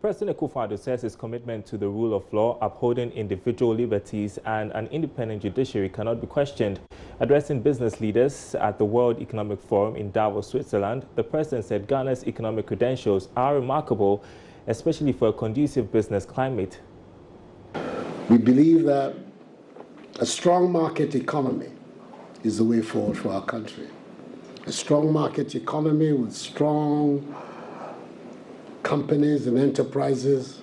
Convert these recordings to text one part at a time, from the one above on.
President Akufo-Addo says his commitment to the rule of law, upholding individual liberties and an independent judiciary cannot be questioned. Addressing business leaders at the World Economic Forum in Davos, Switzerland, the president said Ghana's economic credentials are remarkable, especially for a conducive business climate. We believe that a strong market economy is the way forward for our country. A strong market economy with strong companies and enterprises,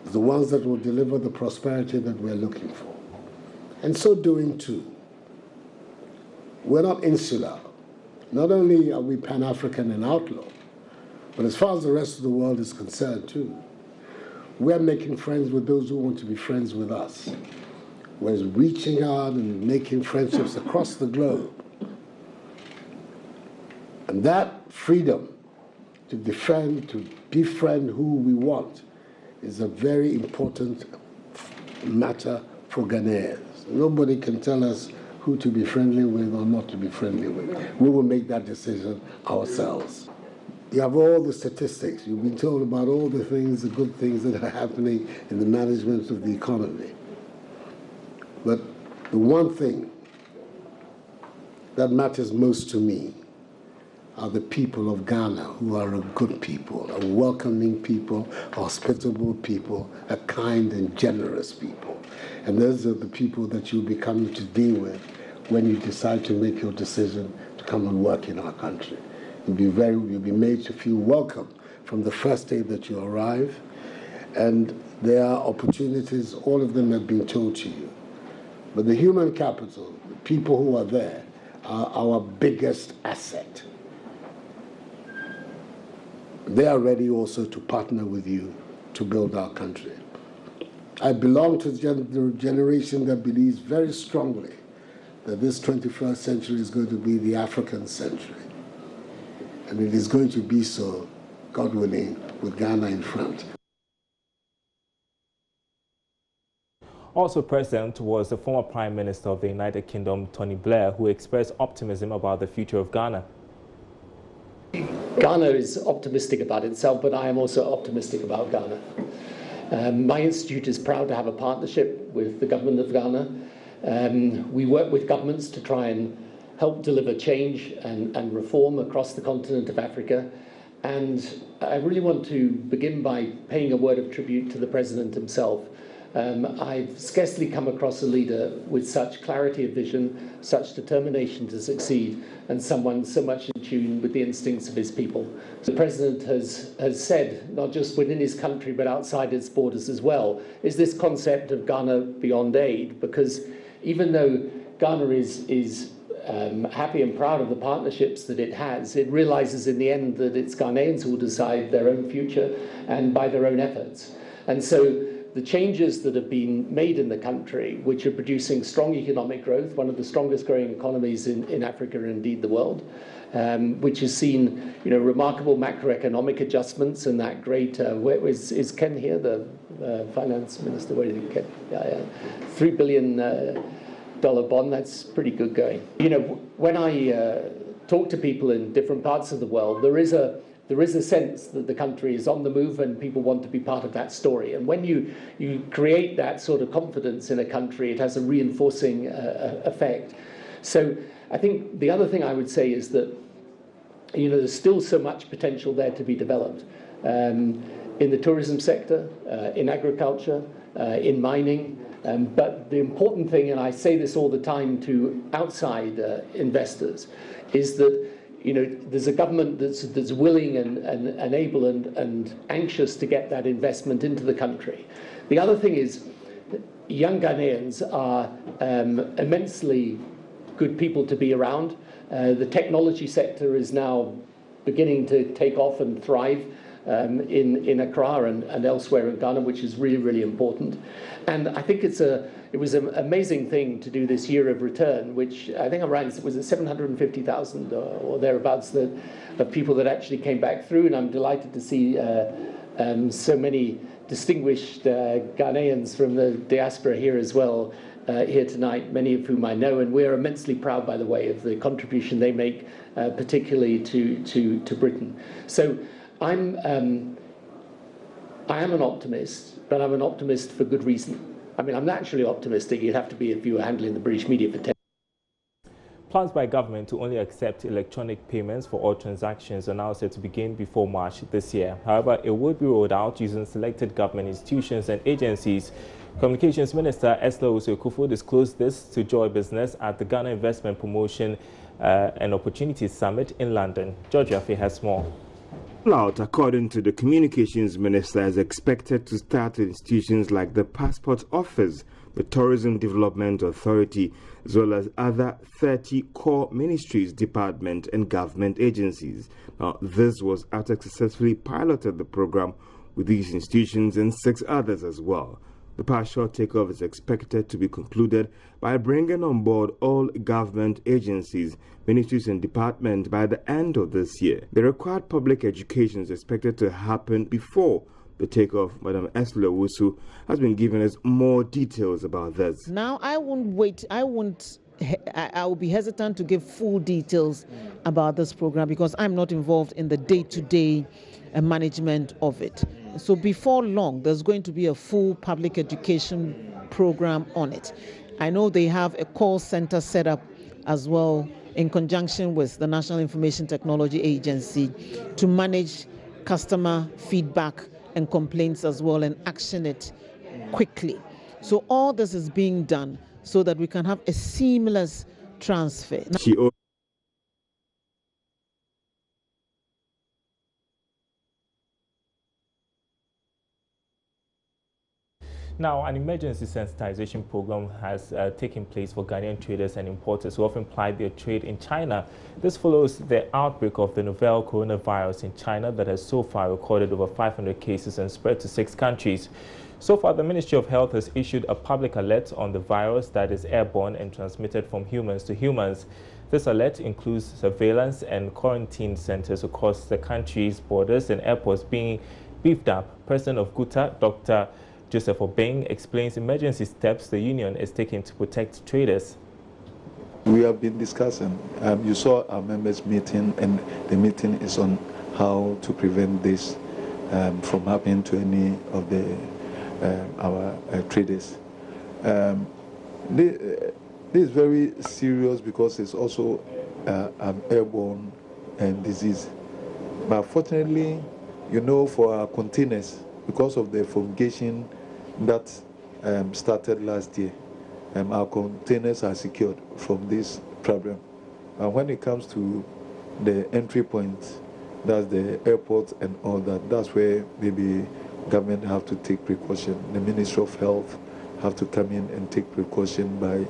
the ones that will deliver the prosperity that we're looking for. And so doing too. We're not insular. Not only are we Pan-African in outlook, but as far as the rest of the world is concerned too, we're making friends with those who want to be friends with us. We're reaching out and making friendships across the globe. And that freedom to defend, to befriend who we want is a very important matter for Ghanaians. Nobody can tell us who to be friendly with or not to be friendly with. We will make that decision ourselves. You have all the statistics. You've been told about all the things, the good things that are happening in the management of the economy. But the one thing that matters most to me are the people of Ghana, who are a good people, a welcoming people, hospitable people, a kind and generous people. And those are the people that you'll be coming to deal with when you decide to make your decision to come and work in our country. You'll be made to feel welcome from the first day that you arrive. And there are opportunities, all of them have been told to you. But the human capital, the people who are there, are our biggest asset. They are ready also to partner with you to build our country. I belong to the generation that believes very strongly that this 21st century is going to be the African century. And it is going to be so, God willing, with Ghana in front. Also present was the former Prime Minister of the United Kingdom, Tony Blair, who expressed optimism about the future of Ghana. Ghana is optimistic about itself, but I am also optimistic about Ghana. My institute is proud to have a partnership with the government of Ghana. We work with governments to try and help deliver change and reform across the continent of Africa. And I really want to begin by paying a word of tribute to the President himself. I've scarcely come across a leader with such clarity of vision, such determination to succeed, and someone so much in tune with the instincts of his people. The President has said, not just within his country, but outside its borders as well, is this concept of Ghana beyond aid, because even though Ghana is happy and proud of the partnerships that it has, it realizes in the end that it's Ghanaians who will decide their own future and by their own efforts. And so the changes that have been made in the country, which are producing strong economic growth, one of the strongest growing economies in Africa and indeed the world, which has seen remarkable macroeconomic adjustments and that great, is Ken here, the finance minister? Where did he get? Yeah. $3 billion bond, that's pretty good going. When I talk to people in different parts of the world, there is a sense that the country is on the move and people want to be part of that story. And when you create that sort of confidence in a country, it has a reinforcing effect. So I think the other thing I would say is that there's still so much potential there to be developed. In the tourism sector, in agriculture, in mining. But the important thing, and I say this all the time to outside investors, is that there's a government that's willing and able and anxious to get that investment into the country. The other thing is young Ghanaians are immensely good people to be around. The technology sector is now beginning to take off and thrive in Accra and elsewhere in Ghana, which is really, really important. And I think it was an amazing thing to do this year of return, which I think around, was it 750,000 or thereabouts of people that actually came back through, and I'm delighted to see so many distinguished Ghanaians from the diaspora here as well, here tonight, many of whom I know, and we're immensely proud, by the way, of the contribution they make, particularly to Britain. So I'm I am an optimist, but I'm an optimist for good reason. I mean, I'm naturally optimistic. You'd have to be if you were handling the British media for 10. Plans by government to only accept electronic payments for all transactions are now set to begin before March this year. However, it will be rolled out using selected government institutions and agencies. Communications Minister Esther Osei-Kuffour disclosed this to Joy Business at the Ghana Investment Promotion and Opportunities Summit in London. George Afe has more. Rollout, according to the Communications Minister, is expected to start with institutions like the Passport Office, the Tourism Development Authority, as well as other 30 core ministries, departments, and government agencies. Now, this was after successfully piloted the program with these institutions and 6 others as well. The partial takeoff is expected to be concluded by bringing on board all government agencies, ministries and departments by the end of this year. The required public education is expected to happen before the takeoff. Madam Esther Owusu has been giving us more details about this. Now, I won't wait. I will be hesitant to give full details about this program because I'm not involved in the day-to-day management of it. So before long, there's going to be a full public education program on it. I know they have a call center set up as well in conjunction with the National Information Technology Agency to manage customer feedback and complaints as well and action it quickly. So all this is being done so that we can have a seamless transfer. Now, an emergency sensitization program has taken place for Ghanaian traders and importers who often ply their trade in China. This follows the outbreak of the novel coronavirus in China that has so far recorded over 500 cases and spread to 6 countries. So far, the Ministry of Health has issued a public alert on the virus that is airborne and transmitted from humans to humans. This alert includes surveillance and quarantine centers across the country's borders and airports being beefed up. President of GUTA, Dr. Joseph Obeng, explains emergency steps the union is taking to protect traders. We have been discussing. You saw our members' meeting, and the meeting is on how to prevent this from happening to any of our traders. This is very serious because it's also an airborne disease. But fortunately, you know, for our containers, because of the fumigation that started last year, our containers are secured from this problem. When it comes to the entry points, that's the airport and all that, that's where maybe government have to take precaution. The Ministry of Health have to come in and take precaution by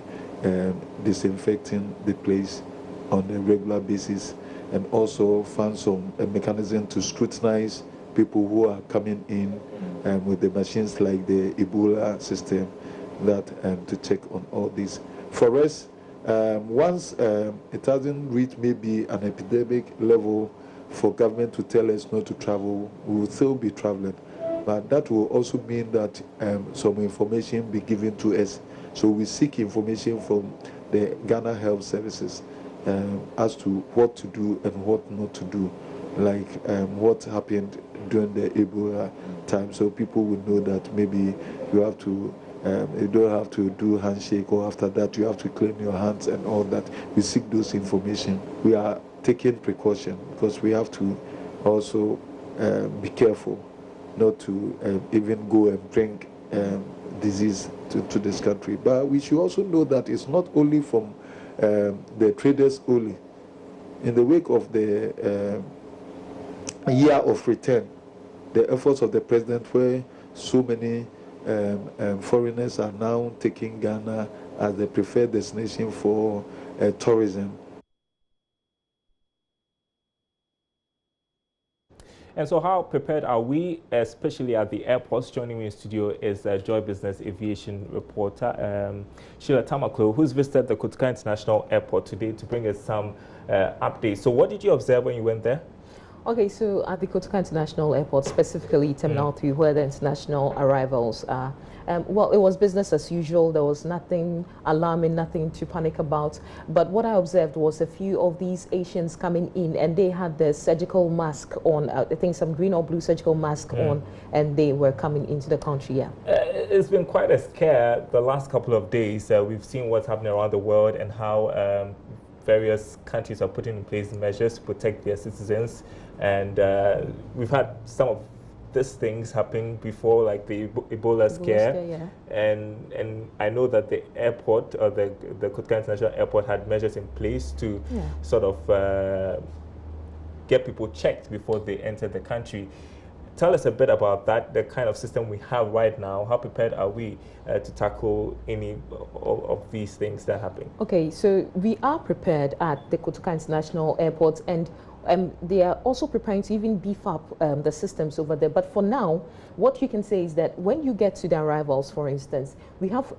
disinfecting the place on a regular basis, and also find some mechanism to scrutinize people who are coming in with the machines like the Ebola system, that to check on all this. For us, once it hasn't reached maybe an epidemic level for government to tell us not to travel, we will still be traveling. But that will also mean that some information be given to us. So we seek information from the Ghana Health Services as to what to do and what not to do, like what happened during the Ebola time, so people will know that maybe you have to, you don't have to do handshake, or after that you have to clean your hands and all that. We seek those information. We are taking precaution because we have to also be careful not to even go and bring disease to this country. But we should also know that it's not only from the traders only. In the wake of the year of return, the efforts of the president, where so many foreigners are now taking Ghana as the preferred destination for tourism. And so how prepared are we, especially at the airports? Joining me in studio is Joy Business aviation reporter Sheila Tamaklo, who's visited the Kotoka International Airport today to bring us some updates. So what did you observe when you went there? Okay, so at the Kotoka International Airport, specifically Terminal 3, where the international arrivals are, well, it was business as usual. There was nothing alarming, nothing to panic about. But what I observed was a few of these Asians coming in, and they had the surgical mask on, I think some green or blue surgical mask on, and they were coming into the country, yeah. It's been quite a scare the last couple of days. We've seen what's happening around the world and how various countries are putting in place measures to protect their citizens. And we've had some of these things happen before, like the Ebola scare. Yeah. And I know that the airport, or the Kotoka International Airport, had measures in place to sort of get people checked before they enter the country. Tell us a bit about that, the kind of system we have right now. How prepared are we to tackle any of these things that happen? Okay, so we are prepared at the Kotoka International Airport, and they are also preparing to even beef up the systems over there. But for now, what you can say is that when you get to the arrivals, for instance, we have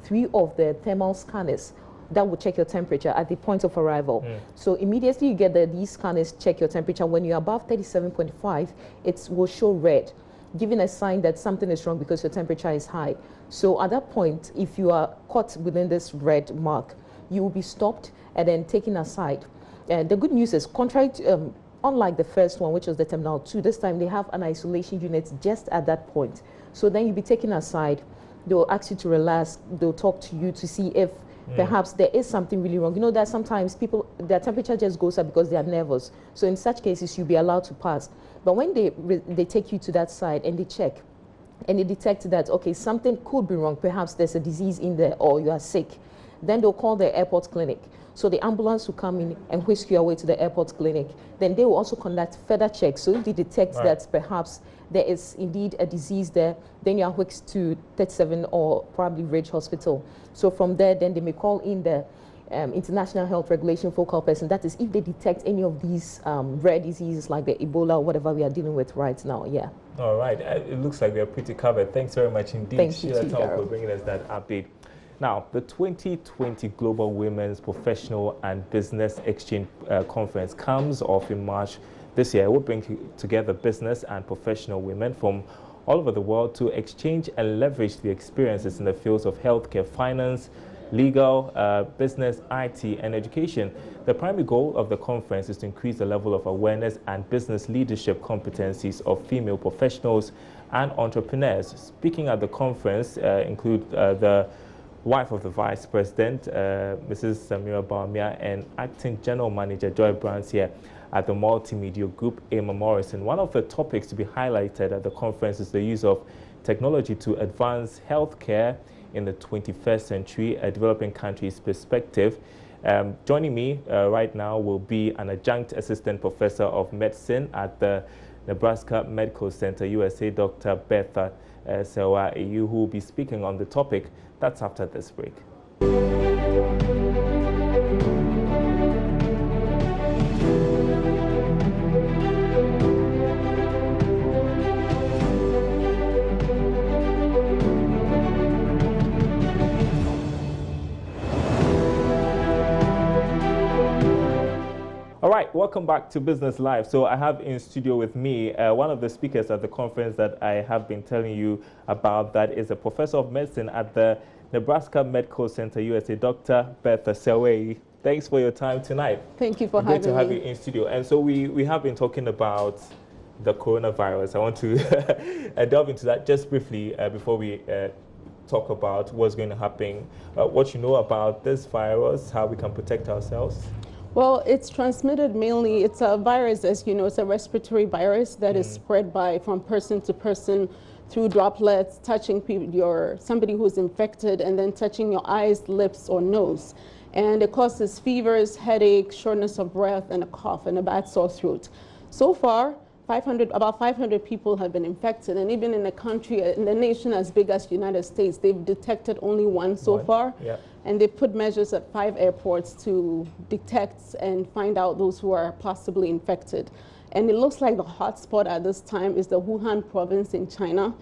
3 of the thermal scanners that will check your temperature at the point of arrival. So immediately you get these scanners check your temperature. When you're above 37.5, it will show red, giving a sign that something is wrong because your temperature is high. So at that point, if you are caught within this red mark, you will be stopped and then taken aside. The good news is, contrary to, unlike the first one, which was the Terminal 2, this time they have an isolation unit just at that point. So then you'll be taken aside. They'll ask you to relax. They'll talk to you to see if perhaps there is something really wrong. You know that sometimes people, their temperature just goes up because they are nervous. So in such cases, you'll be allowed to pass. But when they take you to that side and they check, and they detect that, okay, something could be wrong, perhaps there's a disease in there or you are sick, then they'll call the airport clinic. So the ambulance will come in and whisk you away to the airport clinic. Then they will also conduct further checks. So if they detect that perhaps there is indeed a disease there, then you are whisked to 37 or probably Ridge Hospital. So from there, then they may call in the International Health Regulation focal person. That is if they detect any of these rare diseases like the Ebola or whatever we are dealing with right now, yeah. All right, it looks like we are pretty covered. Thanks very much indeed, Thank you, Sheila Tom, for bringing us that update. Now, the 2020 Global Women's Professional and Business Exchange Conference comes off in March this year. It will bring together business and professional women from all over the world to exchange and leverage their experiences in the fields of healthcare, finance, legal, business, IT, and education. The primary goal of the conference is to increase the level of awareness and business leadership competencies of female professionals and entrepreneurs. Speaking at the conference include the wife of the Vice President, Mrs. Samira Bawumia, and Acting General Manager Joy Brands here at the Multimedia Group, Emma Morrison. One of the topics to be highlighted at the conference is the use of technology to advance healthcare in the 21st century, a developing country's perspective. Joining me right now will be an adjunct assistant professor of medicine at the Nebraska Medical Center, USA, Dr. Bertha Sewa, who will be speaking on the topic. That's after this break. All right, welcome back to Business Live. So I have in studio with me one of the speakers at the conference that I have been telling you about. That is a professor of medicine at the Nebraska Medical Center, USA, Dr. Bertha Sewa. Thanks for your time tonight. Thank you for having me. Great to have you in studio. And so we have been talking about the coronavirus. I want to delve into that just briefly before we talk about what's going to happen, what you know about this virus, how we can protect ourselves. Well, it's transmitted mainly, it's a virus, as you know, it's a respiratory virus that is spread from person to person through droplets, touching somebody who's infected, and then touching your eyes, lips, or nose. And it causes fevers, headache, shortness of breath, and a cough, and a bad sore throat. So far, about 500 people have been infected, and even in a country, in a nation as big as the United States, they've detected only one so far. Yeah. And they put measures at 5 airports to detect and find out those who are possibly infected. And it looks like the hotspot at this time is the Wuhan province in China.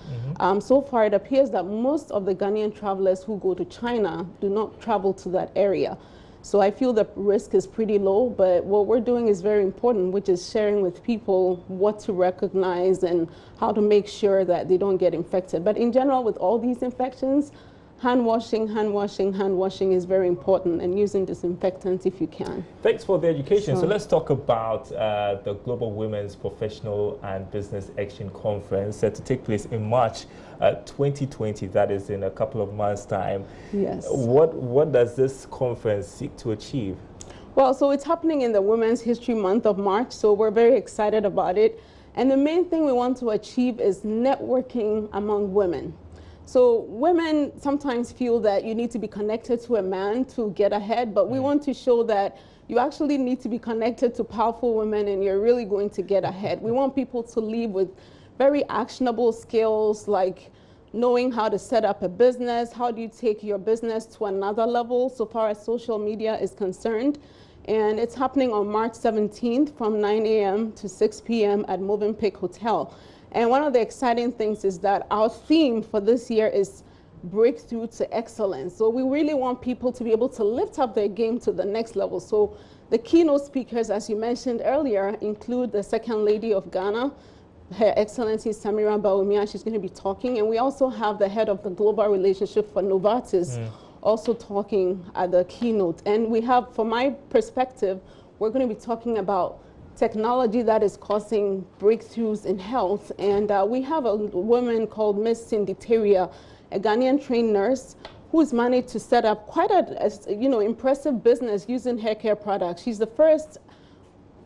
So far, it appears that most of the Ghanaian travelers who go to China do not travel to that area. So I feel the risk is pretty low, but what we're doing is very important, which is sharing with people what to recognize and how to make sure that they don't get infected. But in general, with all these infections, hand washing is very important, and using disinfectants if you can. Thanks for the education. So let's talk about the Global Women's Professional and Business Action Conference set to take place in March 2020, that is in a couple of months' time. Yes. What does this conference seek to achieve? Well, so it's happening in the Women's History Month of March, so we're very excited about it. And the main thing we want to achieve is networking among women. So women sometimes feel that you need to be connected to a man to get ahead, but we want to show that you actually need to be connected to powerful women and you're really going to get ahead. We want people to leave with very actionable skills like knowing how to set up a business, how do you take your business to another level so far as social media is concerned. And it's happening on March 17th from 9 a.m. to 6 p.m. at Movenpick Hotel. And one of the exciting things is that our theme for this year is breakthrough to excellence. So we really want people to be able to lift up their game to the next level. So the keynote speakers, as you mentioned earlier, include the Second Lady of Ghana, Her Excellency Samira Bawumia. She's going to be talking. And we also have the head of the global relationship for Novartis also talking at the keynote. And we have, from my perspective, we're going to be talking about technology that is causing breakthroughs in health. And we have a woman called Miss Cindy Teria, a Ghanaian trained nurse, who's managed to set up quite a impressive business using hair care products. She's the first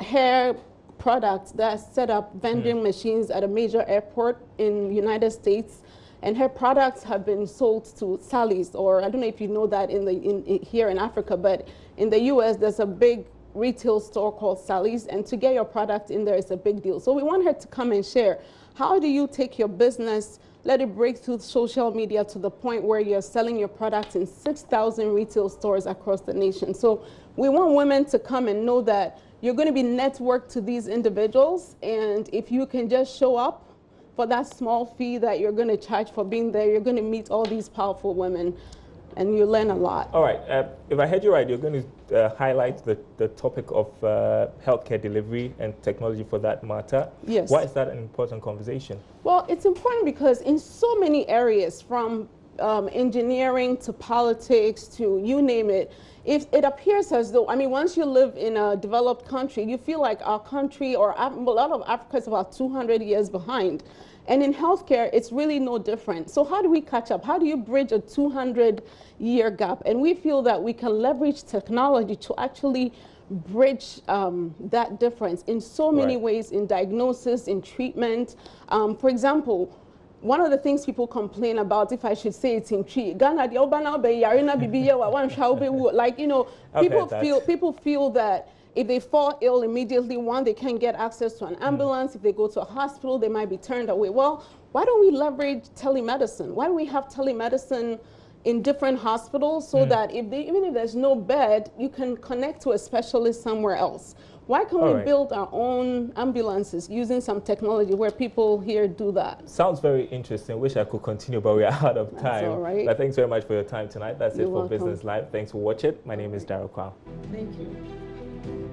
hair product that set up vending machines at a major airport in the United States. And her products have been sold to Sally's, or I don't know if you know that here in Africa, but in the US, there's a big retail store called Sally's, and to get your product in there is a big deal. So we want her to come and share. How do you take your business, let it break through social media to the point where you're selling your products in 6,000 retail stores across the nation? So we want women to come and know that you're going to be networked to these individuals, and if you can just show up for that small fee that you're going to charge for being there, you're going to meet all these powerful women, and you learn a lot. All right. If I heard you right, you're going to highlight the topic of healthcare delivery and technology for that matter. Yes. Why is that an important conversation? Well, it's important because in so many areas, from engineering to politics to you name it, if it appears as though, I mean, once you live in a developed country, you feel like our country or a lot of Africa is about 200 years behind. And in healthcare, it's really no different. So how do we catch up? How do you bridge a 200-year gap? And we feel that we can leverage technology to actually bridge that difference in so many ways, in diagnosis, in treatment. For example, one of the things people complain about, if I should say it's in Ghana, like, you know, people feel that if they fall ill immediately, one, they can't get access to an ambulance. If they go to a hospital, they might be turned away. Well, why don't we leverage telemedicine? Why don't we have telemedicine in different hospitals so that even if there's no bed, you can connect to a specialist somewhere else? Why can't we build our own ambulances using some technology where people here do that? Sounds very interesting. Wish I could continue, but we are out of time. That's all right. But thanks very much for your time tonight. That's it for Business Live. Thanks for watching. My name is Darryl Kwao. Thank you.